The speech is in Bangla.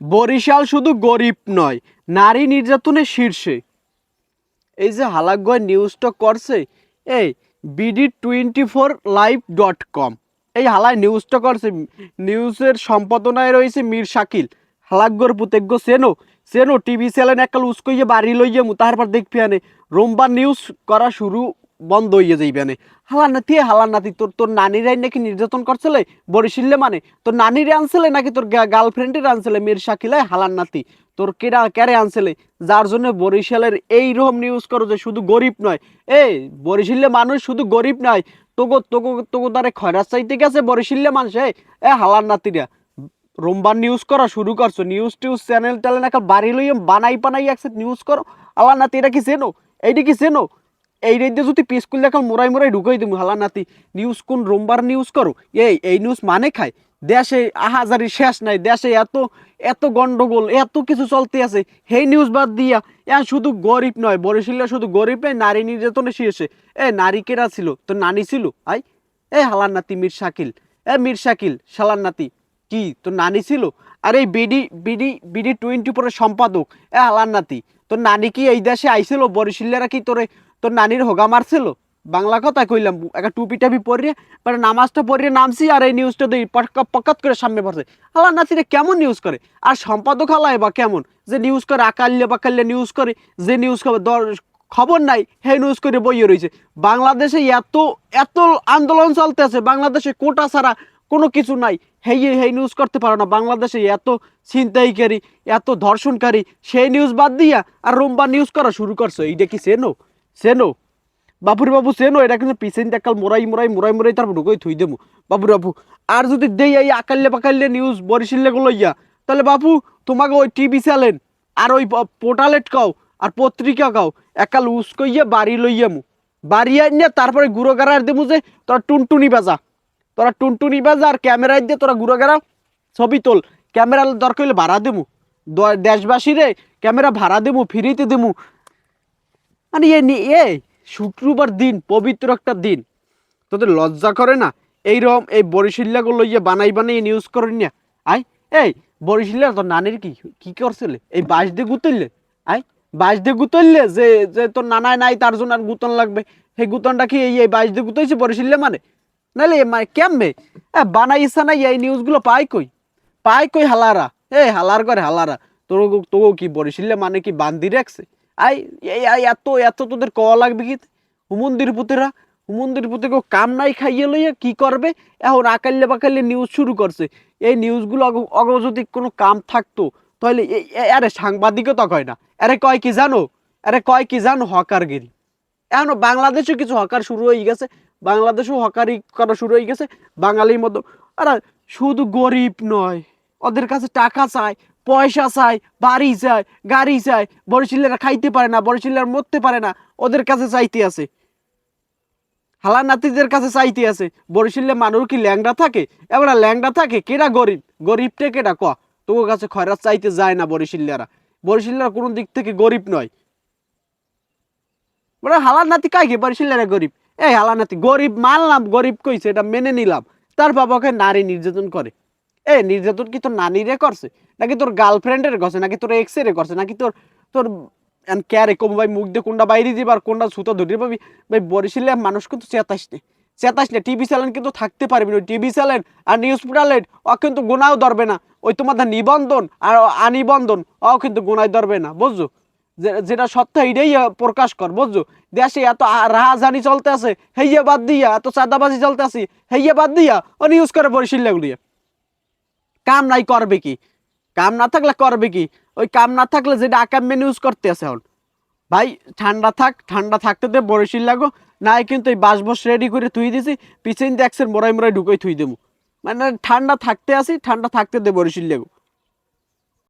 বরিশাল শুধু গরিব নয়, নারী নির্যাতনের শীর্ষে। এই যে হালাকগঞ্জ নিউজটা করছে এই BD24live.com, এই হালায় নিউজটা করছে। নিউজের সম্পাদনায় রয়েছে মীর শাকিল। হালাকগড় পুতেগ্য সেনো সেনো টিভি চ্যানেল একাল উস্কইয়ে বাড়ি লইয়ে মু তারপর দেখবি আনে রোমবার নিউজ করা শুরু বন্ধ হইয়া যাইবে আনে। হালার নাতি তোর তোর নানিরাই নাকি নির্যাতন করছিলে বরিশিল্লে, মানে তোর নানিরে আনছিলে নাকি তোর গার্লফ্রেন্ডের আনছিলে মীর শাকিল? হালার নাতি তোর ক্যারে আনছিলে যার জন্য বরিশালের এইরকম নিউজ করো যে শুধু গরিব নয়। এই বরিশালে মানুষ শুধু গরিব নয়, তোগো তোগো তোগো তারে খয়রাত চাইতে গেছে বরিশালে মানুষ। হালার নাতিরা রোমবার নিউজ করা শুরু করছো, নিউজ টিউজ চ্যানেল ট্যানেল একটা বাড়ি লইয়ে বানাই একসাথে নিউজ করো। আল্লাহ নাতি এটা কি চেনো? এইটা কি চেনো? এই রেডিও যদি পিস করলে এখন মোড়াই ঢুকাই দিব। হালা নাতি নিউজ কোন রোমবার নিউজ করো? এই নিউজ মানে খায় দেশে আহাজারি শেষ নাই, দেশে এত এত গন্ডগোল এত কিছু চলতে আছে। সেই নিউজ বাদ দিয়া শুধু গরিব নয়, বরিশালে শুধু গরিব নয়, নারী নির্যাতনে শীর্ষে। নারী কেরা ছিল? তোর নানি ছিল? হালার নাতি মীর শাকিল, মীর শাকিল শালার নাতি কি তোর নানি ছিল? আর এই BD24 সম্পাদক হালার নাতি, তোর নানি কি এই দেশে আইছিল? বরিশালেরা কি তোর নানির হোগা মারছিল? বাংলা কথা কইলাম, একটা টুপি টাপি পরিয়ে নামাজটা পড়িয়ে নামছি আর এই নিউজটা দিই পকাত করে সামনে পড়ছে। হালার নাতিরে কেমন নিউজ করে? আর সম্পাদক হালায় বা কেমন যে নিউজ করে? আকাল্লে নিউজ করে, যে নিউজ খবর নাই হে নিউজ করে বইয়ে রয়েছে। বাংলাদেশে এত এত আন্দোলন চলতে আছে, বাংলাদেশে কোটা ছাড়া কোনো কিছু নাই, হেই নিউজ করতে পারো না। বাংলাদেশে এত ছিনতাইকারী এত ধর্ষণকারী, সেই নিউজ বাদ দিয়া আর রোমবার নিউজ করা শুরু করছো। এইটা কি সেনো বাপুরে বাবু সেনো? এটা কিন্তু পিছন দেখাল মোরাই তারপর ঢুকোই থুই দেবো বাপুরে বাবু। আর যদি দেই এই আকাল্লে নিউজ বরিশালে গুলো ইয়া, তাহলে বাপু তোমাকে ওই টিভি চ্যানেল আর ওই পোর্টালেট কাও আর পত্রিকা কাও একাল উস্কইয়া বাড়ি লইয়ামু, বাড়ি আইনে তারপরে গুঁড়ো গাড়ার দেবো যে তোরা টুনটুনি বাজা আর ক্যামেরায় দিয়ে তোরা গুঁড়ো গাড়া ছবি তোল। ক্যামেরা দরকার হলে ভাড়া দেবো, দেশবাসী রে ক্যামেরা ভাড়া দেবো, ফ্রিতে দেবো। মানে শুক্রবার দিন, পবিত্র একটা দিন, তোদের লজ্জা করে না? এইরকম এই বরিশাল্লাগুলো ইয়ে বানাই নিউজ করেন না? এই বরিশাল্লা তোর নানির কি কি করছিলে? এই বাঁশ দিয়ে গুতইলে বাঁশ দিয়ে গুতইলে যে যে তোর নানায় নাই তার জন্য আর গুতন লাগবে, সেই গুতনটা কি এই বাঁশ দিয়ে গুতইছে বরিশাল্লা? মানে নাহলে কেমনে বানাইছে না? এই নিউজগুলো পাই কই হালারা? হালার করে হালারা তোর কি বরিশাল্লা মানে কি বান্দি রাখছে? আই এই এত এত তোদের কওয়া লাগবে কি? হুমন্দির পুতেরা কাম নাই খাইয়ে লইয়া কি করবে এখন? আকাল্লে নিউজ শুরু করছে। এই নিউজগুলো যদি কোনো কাম থাকতো তাহলে আরে সাংবাদিকতা কয় না, আরে কয় কি জানো? হকারগিরি। এখন বাংলাদেশে কিছু হকার শুরু হয়ে গেছে, বাংলাদেশেও হকারি করা শুরু হয়ে গেছে বাঙালির মতো। আর শুধু গরিব নয়, ওদের কাছে টাকা চায়, পয়সা চায়, বাড়ি চায়, গাড়ি চায়। বরিশালেরা খাইতে পারে না, বরিশালেরা মরতে পারে না, ওদের কাছে চাইতে আছে। হালা নাতিদের কাছে চাইতে আছে। বরিশালে মানুষ কি ল্যাংড়া থাকে? এবার ল্যাংড়া থাকে কেডা? গরিবটা কেডা ক? তোর কাছে খয়রাত চাইতে যায় না বরিশালেরা কোনো দিক থেকে গরিব নয়। বলে হালার নাতি কাকে বরিশালেরা গরিব? হালার নাতি গরিব মানলাম, গরিব কইছে এটা মেনে নিলাম, তার বাবাকে নারী নির্যাতন করে। নির্যাতন কি তোর নানিরে করছে নাকি তোর গার্লফ্রেন্ডের করছে নাকি তোর এক্সের করছে নাকি তোর তোর ক্যারে কম ভাই? মুখ দিয়ে কোনটা বাইরে দিবার কোনটা সুতো ধরে পাবি ভাই? বরিশালে মানুষ কিন্তু চেতাস নে টিভি চ্যানেল কিন্তু থাকতে পারবি না। টিভি চ্যানেল আর নিউজ পোর্টালেট ও কিন্তু গোনাও ধরবে না। ওই তোমাদের নিবন্ধন আর আনিবন্ধন ও কিন্তু গোনায় ধরবে না, বুঝছো? যেটা সত্য এটাই প্রকাশ কর, বুঝছো? দেশে এত রাহাজানি চলতে আছে, হেইয়া বাদ দিয়া এত চাঁদাবাজি চলতে আছে, হেইয়া বাদ দিয়া ও নিউজ করে বরিশালে গুলিয়ে। কাম নাই করবে কি? কাম না থাকলে করবে কি? ওই কাম না থাকলে যেটা আকাম নিউজ করতে আছে এখন। ভাই ঠান্ডা থাকতে দে বরিশাল লাগো, নাই কিন্তু এই বাসবস রেডি করে থুই দিছি, পিছন দিয়ে একসের মোড়াই ঢুকাই থুই দেবো। মানে ঠান্ডা থাকতে আসি, ঠান্ডা থাকতে দে বরিশাল লাগো।